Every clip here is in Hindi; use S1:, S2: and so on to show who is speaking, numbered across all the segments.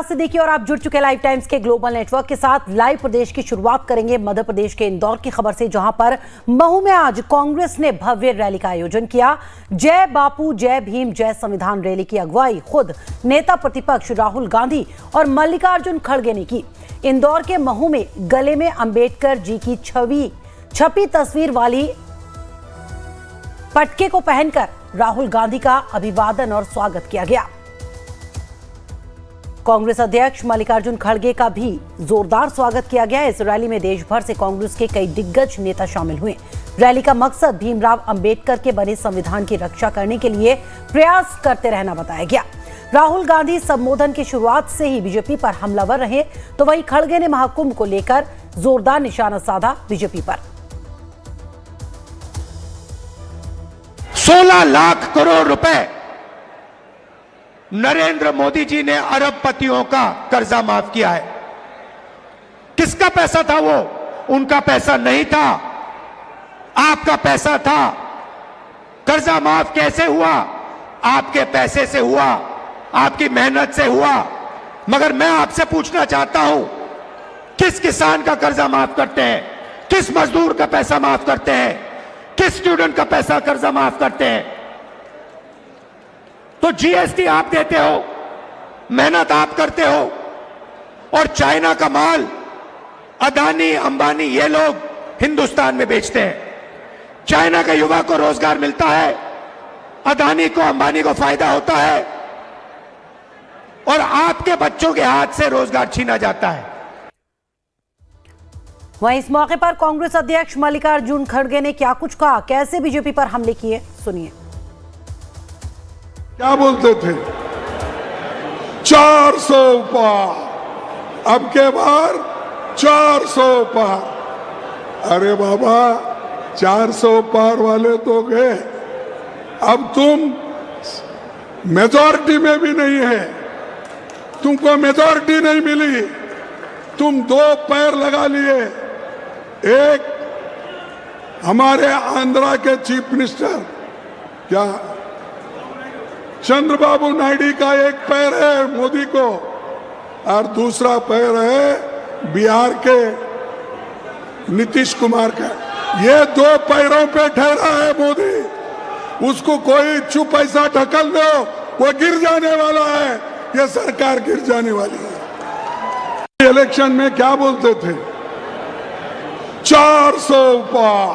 S1: से देखिए और आप जुड़ चुके लाइव टाइम्स के ग्लोबल नेटवर्क के साथ। लाइव प्रदेश की शुरुआत करेंगे मध्य प्रदेश के इंदौर की खबर से, जहां पर महू में आज कांग्रेस ने भव्य रैली का आयोजन किया। जय बापू जय भीम जय संविधान रैली की अगुवाई खुद नेता प्रतिपक्ष राहुल गांधी और मल्लिकार्जुन खड़गे ने की। इंदौर के महू में गले में अंबेडकर जी की छपी तस्वीर वाली पटके को पहनकर राहुल गांधी का अभिवादन और स्वागत किया गया। कांग्रेस अध्यक्ष मल्लिकार्जुन खड़गे का भी जोरदार स्वागत किया गया। इस रैली में देश भर से कांग्रेस के कई दिग्गज नेता शामिल हुए। रैली का मकसद भीमराव अंबेडकर के बने संविधान की रक्षा करने के लिए प्रयास करते रहना बताया गया। राहुल गांधी संबोधन की शुरुआत से ही बीजेपी पर हमलावर रहे, तो वहीं खड़गे ने महाकुंभ को लेकर जोरदार निशाना साधा बीजेपी पर।
S2: 16 लाख करोड़ रुपए नरेंद्र मोदी जी ने अरबपतियों का कर्जा माफ किया है। किसका पैसा था वो? उनका पैसा नहीं था, आपका पैसा था। कर्जा माफ कैसे हुआ? आपके पैसे से हुआ, आपकी मेहनत से हुआ। मगर मैं आपसे पूछना चाहता हूं, किस किसान का कर्जा माफ करते हैं? किस मजदूर का पैसा माफ करते हैं? किस स्टूडेंट का पैसा कर्जा माफ करते हैं? तो जीएसटी आप देते हो, मेहनत आप करते हो, और चाइना का माल अदानी अंबानी ये लोग हिंदुस्तान में बेचते हैं। चाइना के युवा को रोजगार मिलता है, अदानी को अंबानी को फायदा होता है, और आपके बच्चों के हाथ से रोजगार छीना जाता है।
S1: वहीं इस मौके पर कांग्रेस अध्यक्ष मल्लिकार्जुन खड़गे ने क्या कुछ कहा, कैसे बीजेपी पर हमले किए, सुनिए।
S3: क्या बोलते थे? 400 पार, अब के बार 400 पार। अरे बाबा, 400 पार वाले तो गए, अब तुम मेजॉरिटी में भी नहीं है, तुमको मेजॉरिटी नहीं मिली, तुम 2 पैर लगा लिए। एक हमारे आंध्रा के चीफ मिनिस्टर क्या चंद्रबाबू नायडू का एक पैर है मोदी को, और दूसरा पैर है बिहार के नीतीश कुमार का। ये 2 पैरों पे ठहरा है मोदी, उसको कोई चुप ऐसा ढकल दो, वो गिर जाने वाला है, ये सरकार गिर जाने वाली है। इलेक्शन में क्या बोलते थे? 400 पार,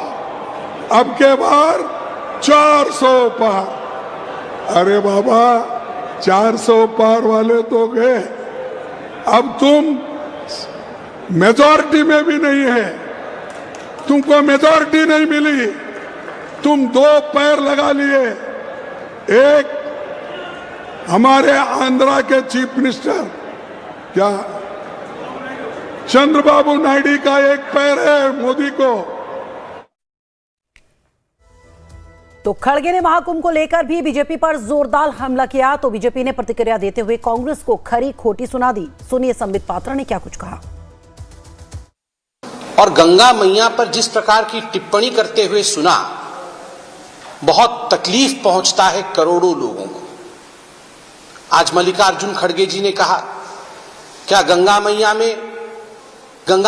S3: अब के बार 400 पार। अरे बाबा, 400 पार वाले तो गए, अब तुम मेजॉरिटी में भी नहीं है, तुमको मेजॉरिटी नहीं मिली, तुम 2 पैर लगा लिए। एक हमारे आंध्रा के चीफ मिनिस्टर क्या चंद्रबाबू नायडू का एक पैर है मोदी को।
S1: तो खड़गे ने महाकुंभ को लेकर भी बीजेपी पर जोरदार हमला किया, तो बीजेपी ने प्रतिक्रिया देते हुए कांग्रेस को खरी खोटी सुना दी। सुनिए संबित पात्रा ने क्या कुछ कहा।
S4: और गंगा मैया पर जिस प्रकार की टिप्पणी करते हुए सुना, बहुत तकलीफ पहुंचता है करोड़ों लोगों को। आज मल्लिकार्जुन खड़गे जी ने कहा, क्या गंगा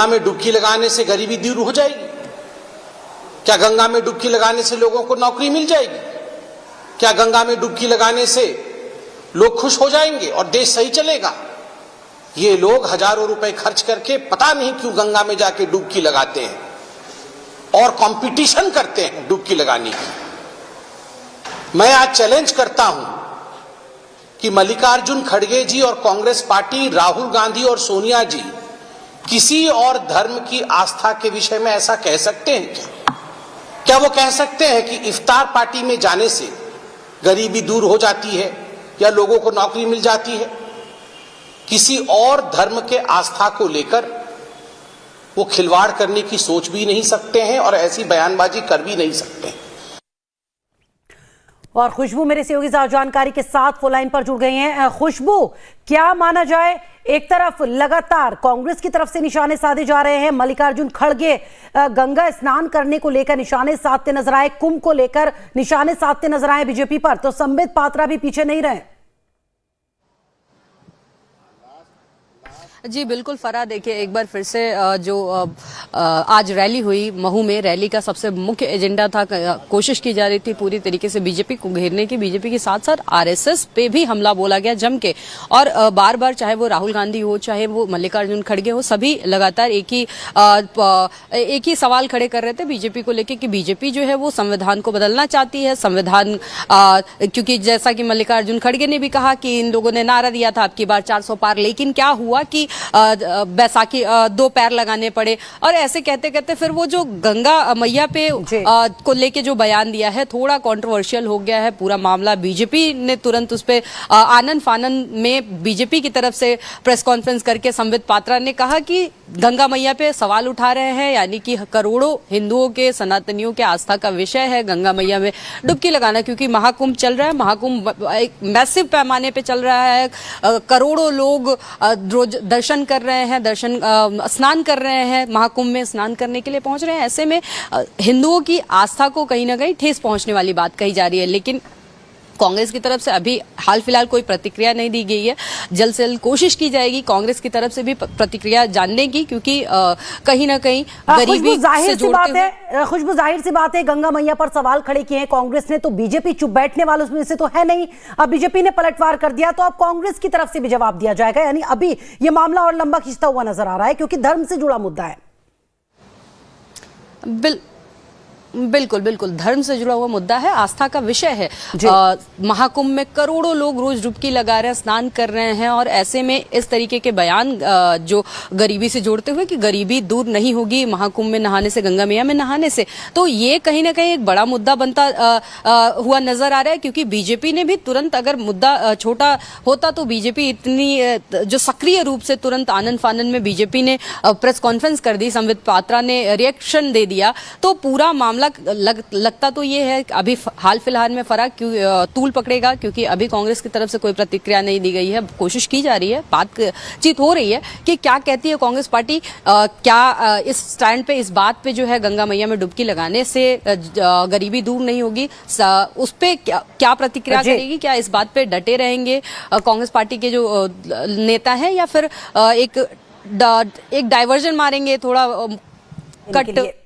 S4: में डुबकी लगाने से गरीबी दूर हो जाएगी? क्या गंगा में डुबकी लगाने से लोगों को नौकरी मिल जाएगी? क्या गंगा में डुबकी लगाने से लोग खुश हो जाएंगे और देश सही चलेगा? ये लोग हजारों रुपए खर्च करके पता नहीं क्यों गंगा में जाके डुबकी लगाते हैं और कंपटीशन करते हैं डुबकी लगाने की। मैं आज चैलेंज करता हूं कि मल्लिकार्जुन खड़गे जी और कांग्रेस पार्टी, राहुल गांधी और सोनिया जी किसी और धर्म की आस्था के विषय में ऐसा कह सकते हैं क्या? क्या वो कह सकते हैं कि इफ्तार पार्टी में जाने से गरीबी दूर हो जाती है या लोगों को नौकरी मिल जाती है? किसी और धर्म के आस्था को लेकर वो खिलवाड़ करने की सोच भी नहीं सकते हैं और ऐसी बयानबाजी कर भी नहीं सकते हैं।
S1: और खुशबू मेरे सहयोगी जानकारी के साथ फोन लाइन पर जुड़ गई हैं। खुशबू, क्या माना जाए, एक तरफ लगातार कांग्रेस की तरफ से निशाने साधे जा रहे हैं, मल्लिकार्जुन खड़गे गंगा स्नान करने को लेकर निशाने साधते नजर आए, कुंभ को लेकर निशाने साधते नजर आए बीजेपी पर, तो संबित पात्रा भी पीछे नहीं रहे।
S5: जी बिल्कुल फरा, देखिए एक बार फिर से जो आज रैली हुई महू में, रैली का सबसे मुख्य एजेंडा था, कोशिश की जा रही थी पूरी तरीके से बीजेपी को घेरने की, बीजेपी के साथ साथ आरएसएस पे भी हमला बोला गया जम के। और बार बार चाहे वो राहुल गांधी हो, चाहे वो मल्लिकार्जुन खड़गे हो, सभी लगातार एक ही सवाल खड़े कर रहे थे बीजेपी को लेकर कि बीजेपी जो है वो संविधान को बदलना चाहती है। संविधान क्योंकि जैसा कि मल्लिकार्जुन खड़गे ने भी कहा कि इन लोगों ने नारा दिया था अब की बार 400 पार, लेकिन क्या हुआ कि बैसाखी 2 पैर लगाने पड़े। और ऐसे कहते कहते फिर वो जो गंगा मैया पे को लेके जो बयान दिया है थोड़ा कंट्रोवर्शियल हो गया है पूरा मामला। बीजेपी ने तुरंत उस पे आनंद फानन में बीजेपी की तरफ से प्रेस कॉन्फ्रेंस करके संबित पात्रा ने कहा कि गंगा मैया पे सवाल उठा रहे हैं, यानी कि करोड़ों हिंदुओं के, सनातनियों के आस्था का विषय है गंगा मैया में डुबकी लगाना, क्योंकि महाकुंभ चल रहा है, महाकुंभ एक मैसिव पैमाने पे चल रहा है, करोड़ों लोग रोज दर्शन कर रहे हैं, स्नान कर रहे हैं, महाकुंभ में स्नान करने के लिए पहुंच रहे हैं। ऐसे में हिंदुओं की आस्था को कहीं ना कहीं ठेस पहुंचने वाली बात कही जा रही है। लेकिन कांग्रेस की तरफ से अभी हाल फिलहाल कोई प्रतिक्रिया नहीं दी गई है। जल्द से जल्द कोशिश की जाएगी कांग्रेस की तरफ से भी प्रतिक्रिया जानने की, क्योंकि कहीं ना कहीं गरीबी से जोड़ते हुए
S1: खुशबू, जाहिर सी बात है गंगा मैया पर सवाल खड़े किए हैं कांग्रेस ने, तो बीजेपी चुप बैठने वालों में से तो है नहीं। अब बीजेपी ने पलटवार कर दिया तो अब कांग्रेस की तरफ से भी जवाब दिया जाएगा, यानी अभी ये मामला और लंबा खिंचता हुआ नजर आ रहा है क्योंकि धर्म से जुड़ा मुद्दा है।
S5: बिल्कुल बिल्कुल धर्म से जुड़ा हुआ मुद्दा है, आस्था का विषय है। महाकुंभ में करोड़ों लोग रोज डुबकी लगा रहे हैं, स्नान कर रहे हैं, और ऐसे में इस तरीके के बयान जो गरीबी से जोड़ते हुए कि गरीबी दूर नहीं होगी महाकुंभ में नहाने से, गंगा मैया में नहाने से, तो ये कहीं ना कहीं एक बड़ा मुद्दा बनता हुआ नजर आ रहा है। क्योंकि बीजेपी ने भी तुरंत, अगर मुद्दा छोटा होता तो बीजेपी इतनी जो सक्रिय रूप से तुरंत आनंद फानन में बीजेपी ने प्रेस कॉन्फ्रेंस कर दी, संबित पात्रा ने रिएक्शन दे दिया, तो पूरा मामला लगता तो ये है अभी हाल फिलहाल में फराक तूल पकड़ेगा, क्योंकि अभी कांग्रेस की तरफ से कोई प्रतिक्रिया नहीं दी गई है। कोशिश की जा रही है, बातचीत हो रही है कि क्या कहती है कांग्रेस पार्टी, क्या इस स्टैंड पे, इस बात पे जो है गंगा मैया में डुबकी लगाने से गरीबी दूर नहीं होगी, उस पे क्या प्रतिक्रिया करेगी, क्या इस बात पे डटे रहेंगे कांग्रेस पार्टी के जो नेता हैं, या फिर एक डाइवर्जन मारेंगे थोड़ा कट